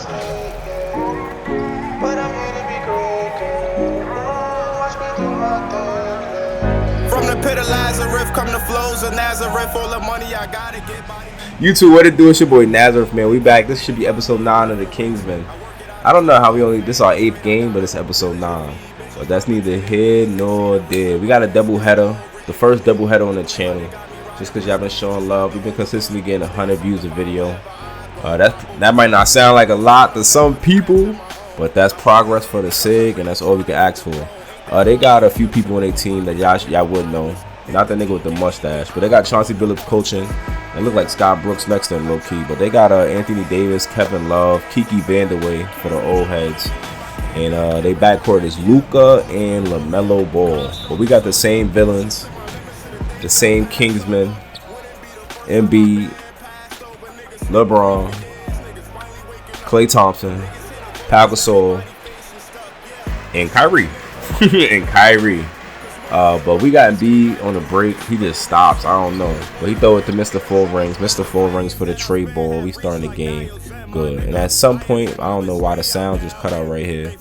From the pit of Lazarus come the flows of Nazareth. All the money I gotta get by. YouTube, what it do? It's your boy Nazareth, man. We back. This should be episode 9 of the Kingsman. I don't know how this is our 8th game, but it's episode 9. But that's neither here nor there. We got a double header, the first double header on the channel. Just because y'all been showing love, we've been consistently getting 100 views a video. That might not sound like a lot to some people, but that's progress for the SIG, and that's all we can ask for. They got a few people on their team that y'all would know. Not the nigga with the mustache, but they got Chauncey Billups coaching. It look like Scott Brooks next to him, low key. But they got Anthony Davis, Kevin Love, Kiki Vandeweghe for the old heads, and they backcourt is Luka and LaMelo Ball. But we got the same villains, the same Kingsmen: Embiid, LeBron, Klay Thompson, Pau Gasol, and Kyrie. And Kyrie. But we got Embiid on the break. He just stops. I don't know. But he throw it to Mr. Full Rings. Mr. Full Rings for the trade ball. We starting the game good. And at some point, I don't know why the sound just cut out right here.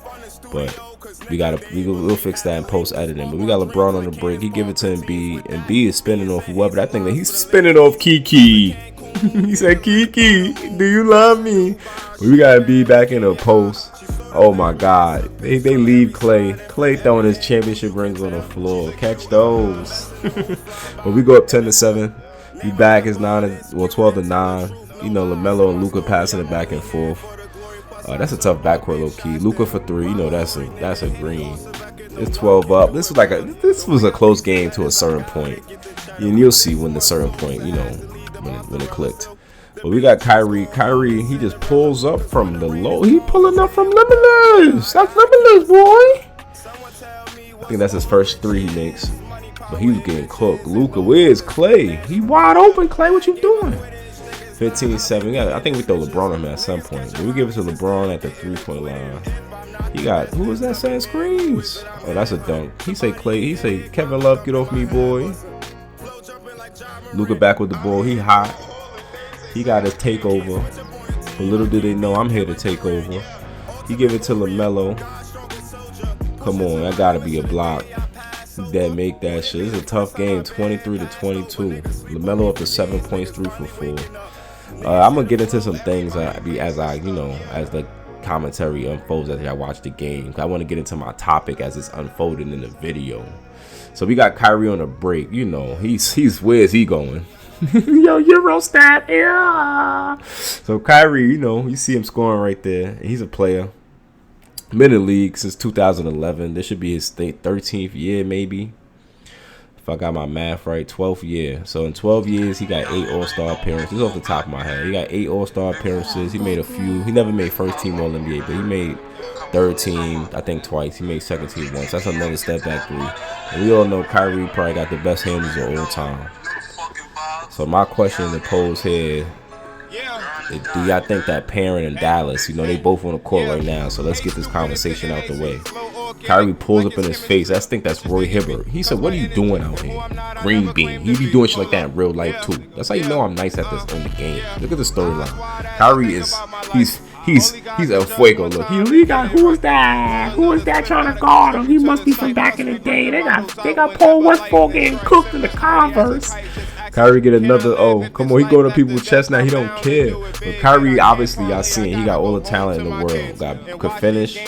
But we'll fix that in post editing. But we got LeBron on the break. He give it to Embiid. Embiid is spinning off whoever. That thing that he's spinning off Kiki. He said, Kiki, do you love me? But we got Embiid back in the post. Oh my God, they leave Klay. Klay throwing his championship rings on the floor. Catch those. But we go up 10-7. We back is 12-9. You know, LaMelo and Luka passing it back and forth. That's a tough backcourt, low key. Luka for 3. You know that's a green. It's 12 up. This was a close game to a certain point. And you'll see when the certain point, you know, when it clicked. But we got Kyrie. Kyrie, he just pulls up from the low. He pulling up from Limitless. That's Limitless, boy. I think that's his first 3 he makes. But he was getting cooked. Luka, where's Klay? He wide open. Klay, what you doing? 15-7. I think we throw LeBron on him at some point. But we give it to LeBron at the 3-point line. He got, who was that saying screens? Oh, that's a dunk. He say Klay. He say, Kevin Love, get off me, boy. Luka back with the ball. He hot. He got a takeover. But little did they know I'm here to take over. He give it to LaMelo. Come on, that gotta be a block. That make that shit. This is a tough game. 23-22. LaMelo up to 7 points, 3 for 4. I'm gonna get into some things as the commentary unfolds as I watch the game. I want to get into my topic as it's unfolding in the video. So we got Kyrie on a break. You know, he's where's he going? Yo, Eurostat, yeah. So Kyrie, you know, you see him scoring right there. He's a player. Been in the league since 2011. This should be his 13th year, maybe. If I got my math right, 12th year. So in 12 years, he got 8 All-Star appearances. This is off the top of my head. He got 8 All-Star appearances. He made a few. He never made first team All-NBA, but he made third team, I think, twice. He made second team once. That's another step back 3. And we all know Kyrie probably got the best handles of all time. So my question to pose here, do y'all think that pairing in Dallas, you know, they both on the court right now, so let's get this conversation out the way. Kyrie pulls up in his face. I think that's Roy Hibbert. He said, what are you doing out here? Green bean. He be doing shit like that in real life too. That's how you know I'm nice at this in the game. Look at the storyline. Kyrie is, he's El Fuego. Look, he got, who was that? Who was that trying to guard him? He must be from back in the day. They got Paul Westphal getting cooked in the Converse. Kyrie get another, come on, he going to people's chest now, he don't care. But Kyrie, obviously, y'all seen, he got all the talent in the world. Could finish,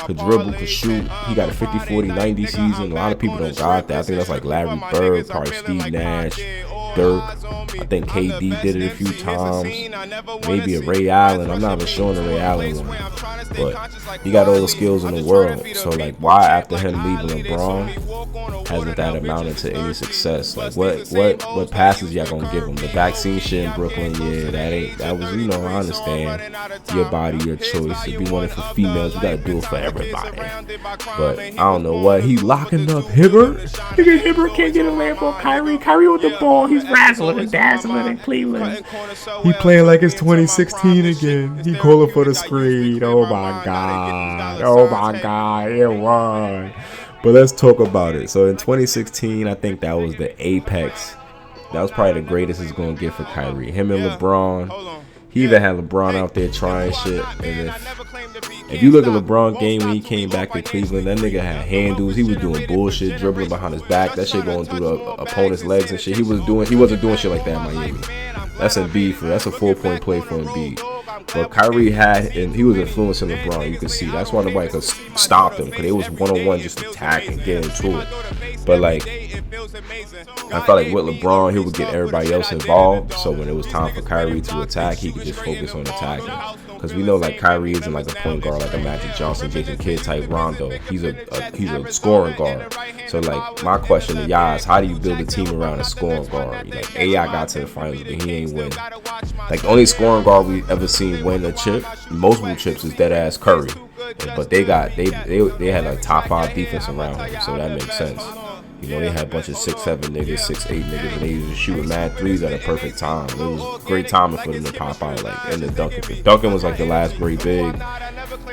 could dribble, could shoot. He got a 50, 40, 90 season. A lot of people don't got that. I think that's like Larry Bird, probably Steve Nash, Dirk. I think KD did it a few times. Maybe a Ray Allen. I'm not even showing the Ray Allen one. But he got all the skills in the world. So, like, why after him leaving LeBron hasn't that amounted to any success? Like, what passes y'all gonna give him? The vaccine shit in Brooklyn, yeah, that was, you know, I understand. Your body, your choice. If you want it for females, you gotta do it for everybody. But I don't know what. He locking up Hibbert. Nigga, Hibbert can't get a layup on Kyrie. Kyrie with the ball. He's razzling and dazzling in Cleveland. He playing like it's 2016 again. He calling for the screen. Oh my God. Oh my God. It was. But let's talk about it. So in 2016, I think that was the apex. That was probably the greatest it's going to get for Kyrie. Him and LeBron. He even had LeBron out there trying shit. And if you look at LeBron game when he came back to Cleveland, that nigga had handles. He was doing bullshit, dribbling behind his back. That shit going through the opponent's legs and shit. He wasn't doing shit like that in Miami. That's Embiid that's a 4-point play for Embiid. But Kyrie and he was influencing LeBron. You could see that's why nobody could stop him, because it was 1-on-1 just attacking, getting to it. But like, I felt like with LeBron, he would get everybody else involved. So when it was time for Kyrie to attack, he could just focus on attacking. Because we know like Kyrie isn't like a point guard, like a Magic Johnson, Jason Kidd type Rondo. He's a scoring guard. So like my question to y'all is, how do you build a team around a scoring guard? Like AI got to the finals, but he ain't win. Like the only scoring guard we ever seen win a chip, multiple chips, is dead ass Curry. But they had like top 5 defense around him, so that makes sense. You know, they had a bunch of 6'7" niggas, 6'8" niggas, and they used to shoot mad threes at a perfect time. It was great timing for them to pop out, like, in the Duncan. Duncan was like the last great big,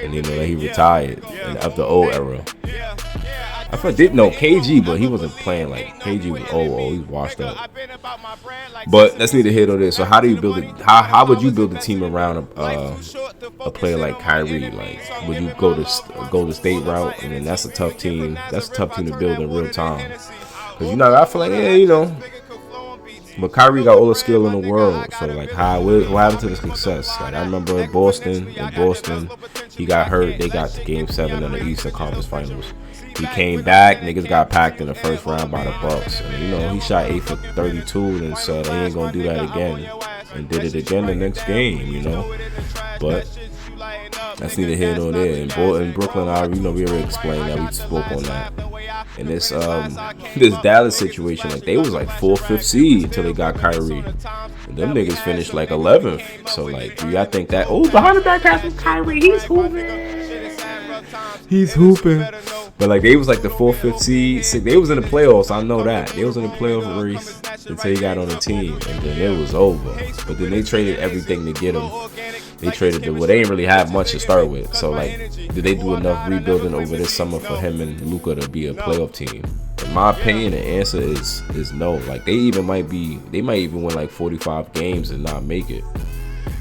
and you know, he retired of the old era. I didn't know KG, but he wasn't playing like KG was old. He was washed up. But that's neither here nor there. So how do you build it? How would you build a team around a player like Kyrie? Like, would you go the state route? And then that's a tough team. That's a tough team to build in real time. Because you know, I feel like but Kyrie got all the skill in the world. So like, what happened to the success? Like I remember in Boston, he got hurt. They got to Game 7 of the Eastern Conference Finals. He came back, niggas got packed in the first round by the Bucks. And you know, he shot 8 for 32 and said he ain't gonna do that again. And did it again the next game, you know. But that's neither here nor there. In Brooklyn, we already explained that. We spoke on that. And this Dallas situation, like they was like 4th, 5th seed until they got Kyrie. And them niggas finished like 11th. So like, do y'all think that? Oh, behind the back pass from Kyrie, he's hooping. But like, they was like the 4th, 5th seed. They was in the playoffs. I know that. They was in the playoff race until he got on the team, and then it was over. But then they traded everything to get him. They traded they didn't really have much to start with. So like, did they do enough rebuilding over this summer for him and Luka to be a playoff team? In my opinion, the answer is no. Like they might even win like 45 games and not make it.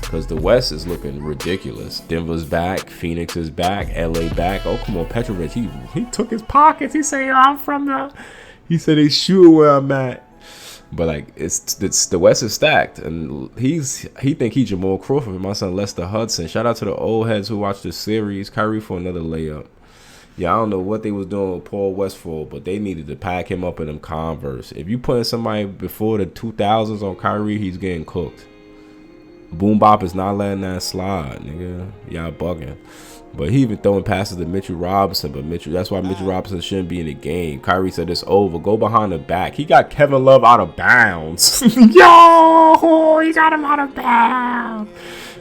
Because the West is looking ridiculous. Denver's back, Phoenix is back, LA back. Oh, come on, Petrovic. He took his pockets. He said, he said they shoot where I'm at. But like, it's the West is stacked, and he think he Jamal Crawford. My son Lester Hudson. Shout out to the old heads who watched the series. Kyrie for another layup. Yeah, I don't know what they was doing with Paul Westphal, but they needed to pack him up in them Converse. If you putting somebody before the 2000s on Kyrie, he's getting cooked. Boom Bop is not letting that slide, nigga. Y'all bugging. But he even throwing passes to Mitchell Robinson. But that's why Mitchell Robinson shouldn't be in the game. Kyrie said it's over. Go behind the back. He got Kevin Love out of bounds. Yo, he got him out of bounds.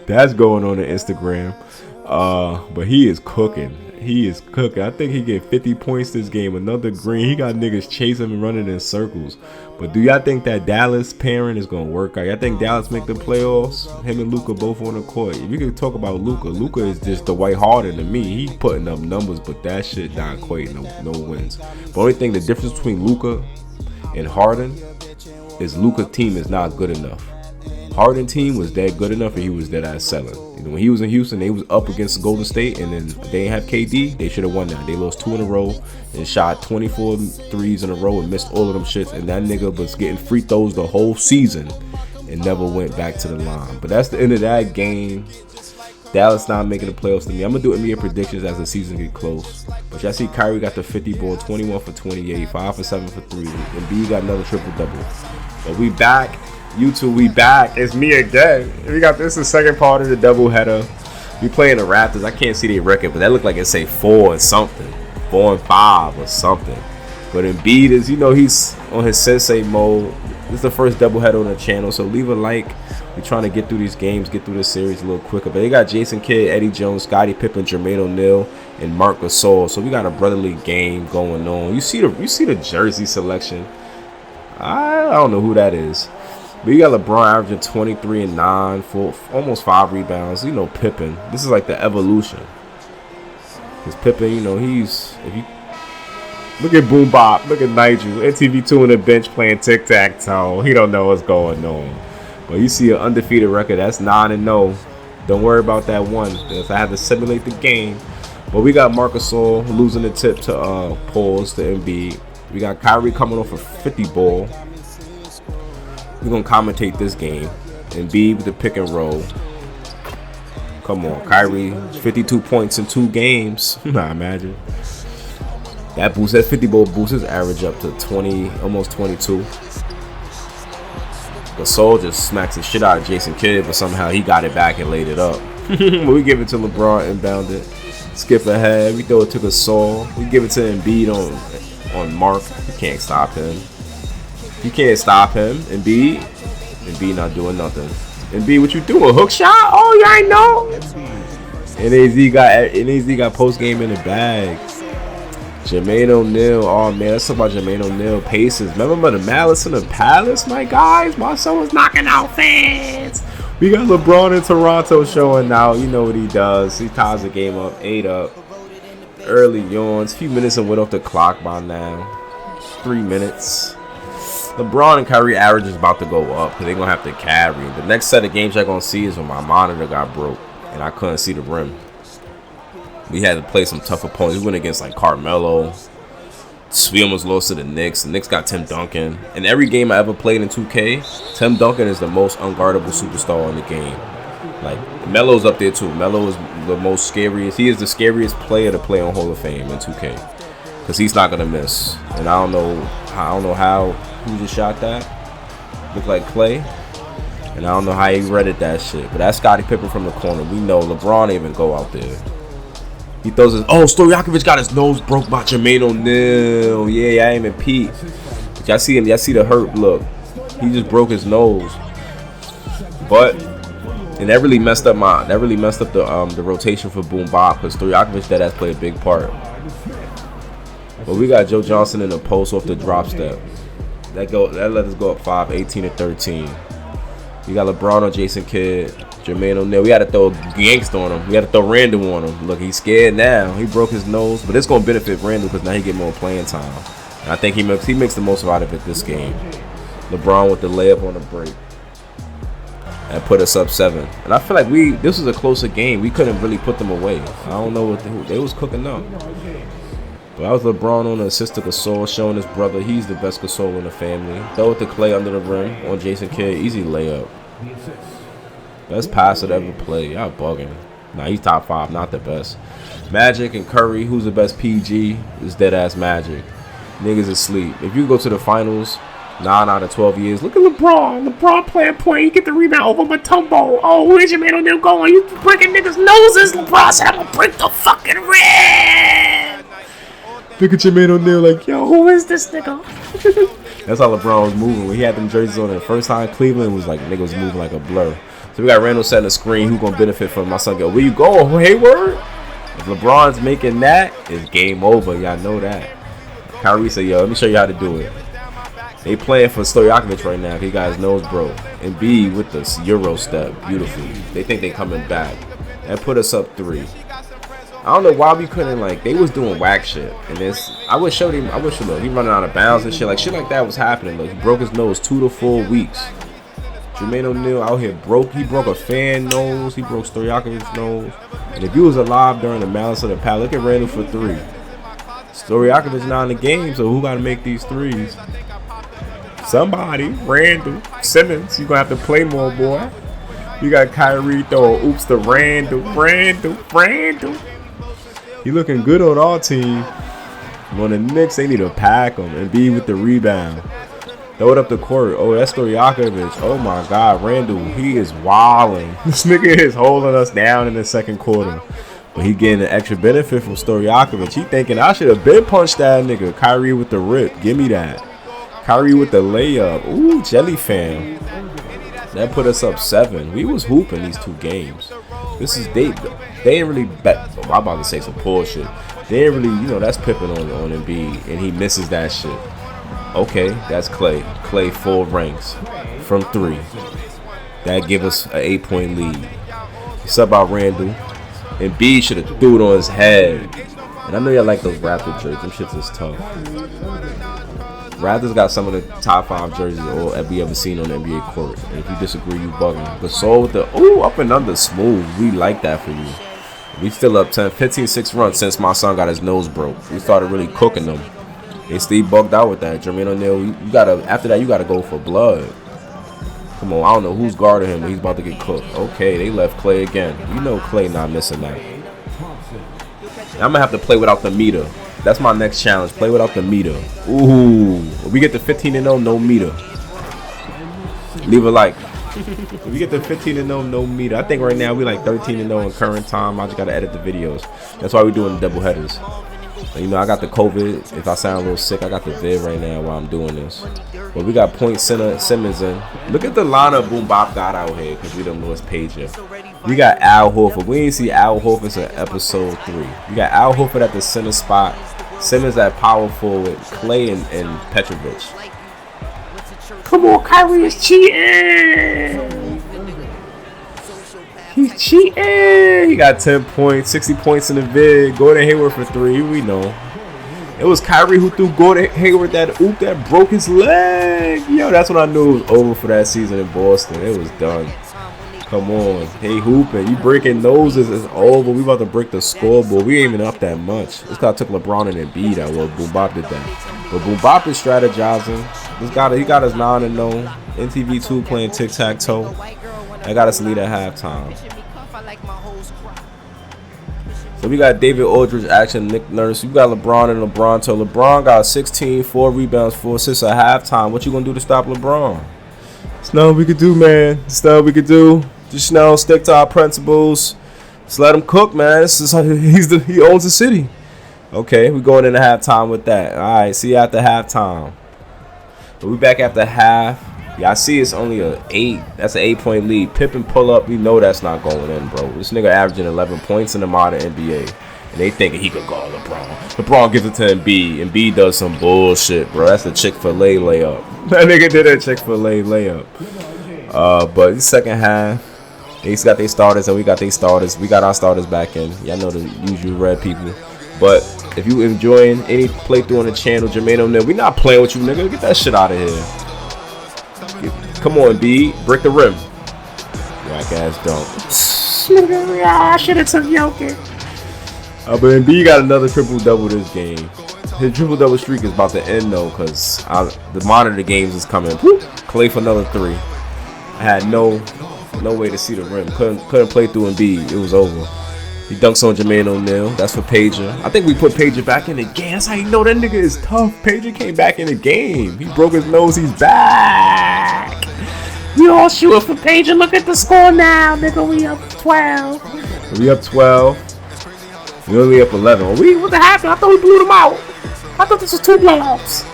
That's going on Instagram. But he is cooking. I think he get 50 points this game. Another green. He got niggas chasing him and running in circles. But do y'all think that Dallas pairing is going to work out? Y'all think Dallas make the playoffs? Him and Luka both on the court. If you can talk about Luka is just the White Harden to me. He putting up numbers, but that shit not quite no wins. The only thing, the difference between Luka and Harden is Luka's team is not good enough. Harden team was that good enough, and he was dead ass selling. You know, when he was in Houston, they was up against Golden State, and then they didn't have KD. They should have won that. They lost 2 in a row and shot 24 threes in a row and missed all of them shits. And that nigga was getting free throws the whole season and never went back to the line. But that's the end of that game. Dallas not making the playoffs to me. I'm gonna do NBA predictions as the season get close. But y'all see Kyrie got the 50 ball, 21 for 28, 5 for 7 for 3, and B got another triple double. But we back. YouTube, we back. It's me again. This is the second part of the doubleheader. We playing the Raptors. I can't see their record, but that look like it say 4 and something, 4 and 5 or something. But Embiid is, he's on his sensei mode. This is the first doubleheader on the channel, so leave a like. We're trying to get through these games, get through this series a little quicker. But they got Jason Kidd, Eddie Jones, Scottie Pippen, Jermaine O'Neal, and Marc Gasol. So we got a brotherly game going on. You see the jersey selection. I don't know who that is. But you got LeBron averaging 23 and 9 for almost 5 rebounds. Pippen. This is like the evolution. Because Pippen, if you look at Boom Bop, look at Nigel, NTV2 on the bench playing tic-tac-toe. He don't know what's going on. But you see an undefeated record. That's 9-0. Don't worry about that one. If I had to simulate the game. But we got Marc Gasol losing the tip to Pauls to Embiid. We got Kyrie coming off a 50 ball. We're going to commentate this game. Embiid with the pick and roll. Come on, Kyrie, 52 points in 2 games. Nah, imagine. That 50 ball boosts his average up to 20, almost 22. Gasol just smacks the shit out of Jason Kidd, but somehow he got it back and laid it up. We give it to LeBron inbound it. Skip ahead. We throw it to Gasol. We give it to Embiid on Mark. You can't stop him. You can't stop him. Embiid not doing nothing. Embiid, what you doing? Hook shot? Oh, yeah, I know. NAZ got post game in the bag. Jermaine O'Neal. Oh man, let's talk about Jermaine O'Neal. Pacers. Remember the Malice in the Palace, my guys? My son was knocking out fans. We got LeBron in Toronto showing out. You know what he does. He ties the game up, 8 up. Early yawns. A few minutes and went off the clock by now. 3 minutes. LeBron and Kyrie average is about to go up because they're going to have to carry. The next set of games you're going to see is when my monitor got broke and I couldn't see the rim. We had to play some tough opponents. We went against like Carmelo. We almost lost to the Knicks. The Knicks got Tim Duncan. In every game I ever played in 2K, Tim Duncan is the most unguardable superstar in the game. Like, Melo's up there too. Melo is the most scariest. He is the scariest player to play on Hall of Fame in 2K. Because he's not going to miss. And I don't know how who just shot that. Looked like Clay. And I don't know how he redded that shit. But that's Scottie Pippen from the corner. We know LeBron didn't even go out there. He throws his... Oh, Stojakovic got his nose broke by Jermaine O'Neal. Yeah, I ain't even peep. But y'all see him. Y'all see the hurt look. He just broke his nose. But... And that really messed up the rotation for Boom Bop. Because Stojakovic that has played a big part. But we got Joe Johnson in the post off the drop step. That let us go up 5, 18-13. We got LeBron on Jason Kidd, Jermaine O'Neal. We had to throw gangsta on him. We had to throw Randall on him. Look, he's scared now. He broke his nose, but it's gonna benefit Randall because now he get more playing time. And I think he makes the most out of it this game. LeBron with the layup on the break and put us up 7. And I feel like this was a closer game. We couldn't really put them away. I don't know what they was cooking up. But that was LeBron on the assist to Gasol, showing his brother he's the best Gasol in the family. Throw it to Clay under the rim on Jason Kidd. Easy layup. Best passer to ever play. Y'all bugging. Nah, he's top 5, not the best. Magic and Curry, who's the best PG, is dead-ass Magic. Niggas asleep. If you go to the finals, 9 out of 12 years, look at LeBron. LeBron playing point. You get the rebound over Matumbo. Oh, where's your man O'Neal going? You breaking niggas' noses. LeBron said, I'm going to break the fucking rim. Look at your man O'Neal like, yo, who is this nigga? That's how LeBron was moving. When he had them jerseys on the first time, Cleveland was like, nigga was moving like a blur. So we got Randall setting the screen. Who's going to benefit from my son? Go, where you go, Hayward? If LeBron's making that, it's game over. Y'all know that. Kyrie said, yo, let me show you how to do it. They playing for Stojakovic right now. He got his nose broke. And B with the Euro step. Beautiful. They think they coming back. That put us up 3. I don't know why we couldn't, like, they was doing whack shit. And I wish he running out of bounds and shit. Like, shit like that was happening. Like, he broke his nose 2 to 4 weeks. Jermaine O'Neal out here he broke a fan nose. He broke Stojakovic's nose. And if he was alive during the Malice of the Palace, look at Randall for 3. Stojakovic's not in the game, so who got to make these threes? Somebody. Randall. Simmons. You going to have to play more, boy. You got Kyrie throwing oops to Randall. He looking good on our team. On the Knicks, they need to pack him and be with the rebound. Throw it up the court. Oh, that's Stojakovic. Oh, my God. Randall, he is wilding. This nigga is holding us down in the second quarter. But he getting an extra benefit from Stojakovic. He thinking, I should have been punched that nigga. Kyrie with the rip. Give me that. Kyrie with the layup. Ooh, Jelly fam. That put us up 7. We was hooping these 2 games. This is they ain't really bet. Oh, I'm about to say some bullshit. They ain't really, that's Pippen on Embiid, and he misses that shit. Okay, that's Clay. Clay 4 ranks from 3. That give us an 8-point lead. Sub out Randall. Embiid should have threw it on his head. And I know y'all like those Raptor jerseys. Them shits is tough. Raptors got some of the top 5 jerseys we ever seen on the NBA court. And if you disagree, you bugging. Gasol with the up and under smooth. We like that for you. We still up 15-6 runs since my son got his nose broke. We started really cooking them. They still bugged out with that. Jermaine O'Neal, you gotta, after that, you gotta go for blood. Come on, I don't know who's guarding him, but he's about to get cooked. Okay, they left Clay again. You know Clay not missing that. I'm gonna have to play without the meter. That's my next challenge. Play without the meter. Ooh, if we get to 15-0, no meter. Leave a like. If we get to 15-0, no meter. I think right now we like 13-0 in current time. I just gotta edit the videos. That's why we're doing double headers. You know, I got the COVID. If I sound a little sick, I got the vid right now while I'm doing this. But we got point center Simmons in. Look at the lineup Boom Bop got out here because we don't know his page yet. We got Al Horford. We ain't see Al Horford since episode 3. We got Al Horford at the center spot. Simmons at power forward. Clay and Petrovic. Come on, Kyrie is cheating. He's cheating. He got 10 points, 60 points in the vid. Gordon Hayward for 3. We know. It was Kyrie who threw Gordon Hayward that oop that broke his leg. Yo, that's when I knew it was over for that season in Boston. It was done. Come on. Hey, hooping. You breaking noses. It's over. We about to break the scoreboard. We ain't even up that much. This guy took LeBron and Embiid out. Well, Boom Bop did that. But Boom Bop is strategizing. He got us 9-0. NTV2 playing tic-tac-toe. I got us lead at halftime. So we got David Aldridge action, Nick Nurse. You got LeBron and LeBron. So LeBron got 16, 4 rebounds, 4 assists at halftime. What you gonna do to stop LeBron? It's nothing we could do, man. It's nothing we could do. Just stick to our principles. Just let him cook, man. This is he owns the city. Okay, we going into halftime with that. All right, see you after halftime. But we back after half. Yeah, I see it's only a 8. That's an 8-point lead. Pippen pull up. We know that's not going in, bro. This nigga averaging 11 points in the modern NBA. And they thinking he could guard LeBron. LeBron gives it to Embiid. Embiid does some bullshit, bro. That's the Chick-fil-A layup. That nigga did a Chick-fil-A layup. But the second half, they got their starters and we got their starters. We got our starters back in. Y'all know the usual red people. But if you enjoying any playthrough on the channel, Jermaine O'Neal, we not playing with you, nigga. Get that shit out of here. Come on, B. Break the rim. Whack ass dunk. I should have took Jokic. But B got another triple-double this game. His triple-double streak is about to end, though, because the monitor games is coming. Clay for another 3. I had no way to see the rim. Couldn't play through Embiid. It was over. He dunks on Jermaine O'Neal. That's for Pager. I think we put Pager back in the game. That's how you know that nigga is tough. Pager came back in the game. He broke his nose. He's back. We all shooting for Pager. Look at the score now, nigga. We up 12. We up 12. We only up 11. What the happened? I thought we blew them out. I thought this was 2 blowouts.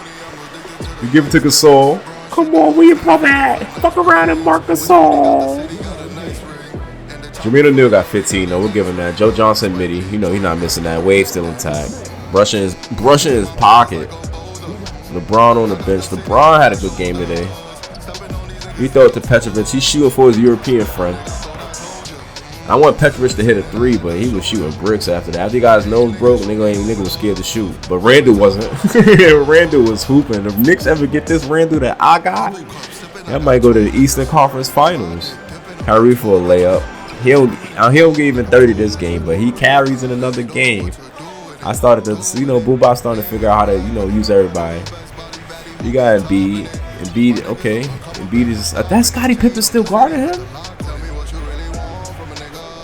We give it to Gasol. Come on, where your brother at? Fuck around and mark Gasol. Jermaine O'Neal got 15, though. We'll give him that. Joe Johnson, midi. You know he's not missing that. Wave still intact. Brushing his pocket. LeBron on the bench. LeBron had a good game today. We throw it to Petrovic. He's shooting for his European friend. I want Petrovic to hit a 3, but he was shooting bricks after that. After he got his nose broke, nigga was scared to shoot. But Randall wasn't. Randall was hooping. If Knicks ever get this Randall that I got, that might go to the Eastern Conference Finals. Kyrie for a layup. He don't get even 30 this game, but he carries in another game. I started to, Boom Bop starting to figure out how to, use everybody. You got Embiid, okay. Embiid is, that Scottie Pippen still guarding him?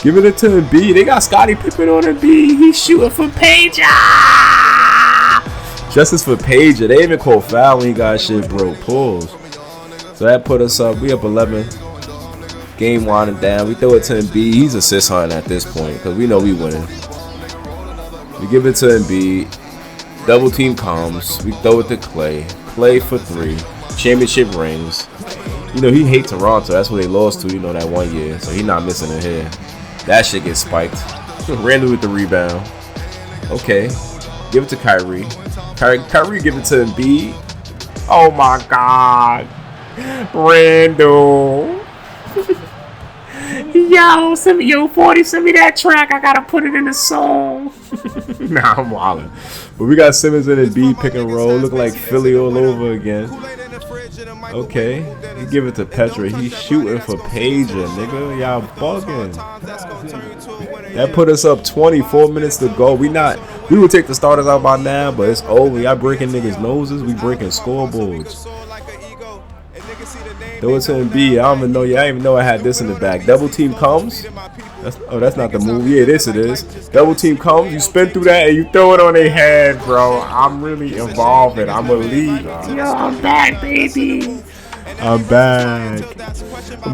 Giving it to Embiid. They got Scottie Pippen on Embiid. He's shooting for Pager. Justice for Pager. They even called foul when he got shit broke. Pulls. So that put us up. We up 11. Game winding down. We throw it to Embiid. He's assist hunting at this point because we know we winning. We give it to Embiid. Double team comes. We throw it to Clay. Clay for 3. Championship rings. He hate Toronto. That's what they lost to, that 1 year. So he not missing it here. That shit gets spiked. Randall with the rebound. Okay. Give it to Kyrie. Kyrie give it to Embiid. Oh my God. Randall. Yo, send me, yo, 40, send me that track. I gotta put it in the song. Nah, I'm wildin'. But we got Simmons in the B pick and roll. Look like Philly all over again. Okay, you give it to Petra. He's shooting for Pager, nigga. Y'all bugging. That put us up 24 minutes to go. We would take the starters out by now, but it's over. Y'all breaking niggas' noses. We breaking scoreboards. Throw it to Embiid. I don't even know. I didn't even know I had this in the back. Double team comes. That's not the move. Yeah, this it is. Double team comes. You spin through that and you throw it on their head, bro. I'm really involved. I'm elite. Yo, I'm back, baby. I'm back.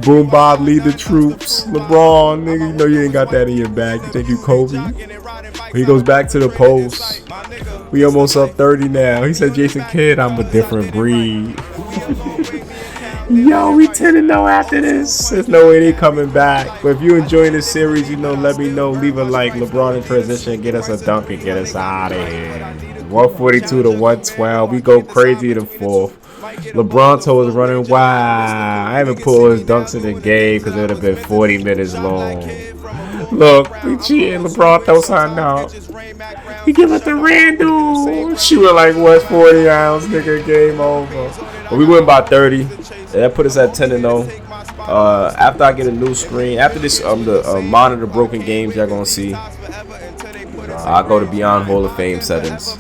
Boom Bob, lead the troops. LeBron, nigga, you know you ain't got that in your bag. You think you Kobe? He goes back to the post. We almost up 30 now. He said, Jason Kidd, I'm a different breed. Yo, we 10-0 after this. There's no way they coming back. But if you enjoying this series, let me know. Leave a like. LeBron in transition. Get us a dunk and get us out of here. 142 to 112. We go crazy in the fourth. LeBron toe is running wild. I haven't put his dunks in the game because it would have been 40 minutes long. Look, we cheating. LeBron throw something out. He give it to Randall. Shooting like what, 40 ounce, nigga. Game over. But we win by 30. That put us at 10-0. After I get a new screen, after this, the monitor broken games y'all gonna see. I go to Beyond Hall of Fame settings,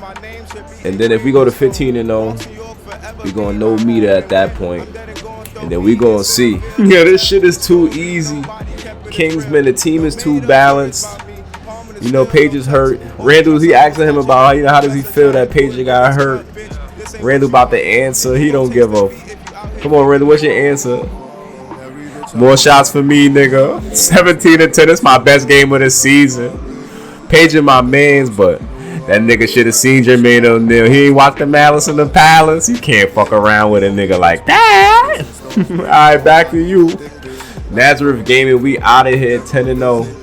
and then if we go to 15-0, we gonna no meter at that point, and then we gonna see. Yeah, this shit is too easy. Kingsman, the team is too balanced. Page is hurt. Randall, he asking him about how does he feel that Page got hurt. Randall about to answer. He don't give a. Come on, Randall, what's your answer? More shots for me, nigga. 17-10. That's my best game of the season. Page my mans, but that nigga should have seen Jermaine O'Neal. He ain't watched the Malice in the Palace. You can't fuck around with a nigga like that. All right, back to you. Nazareth Gaming, we out of here 10-0.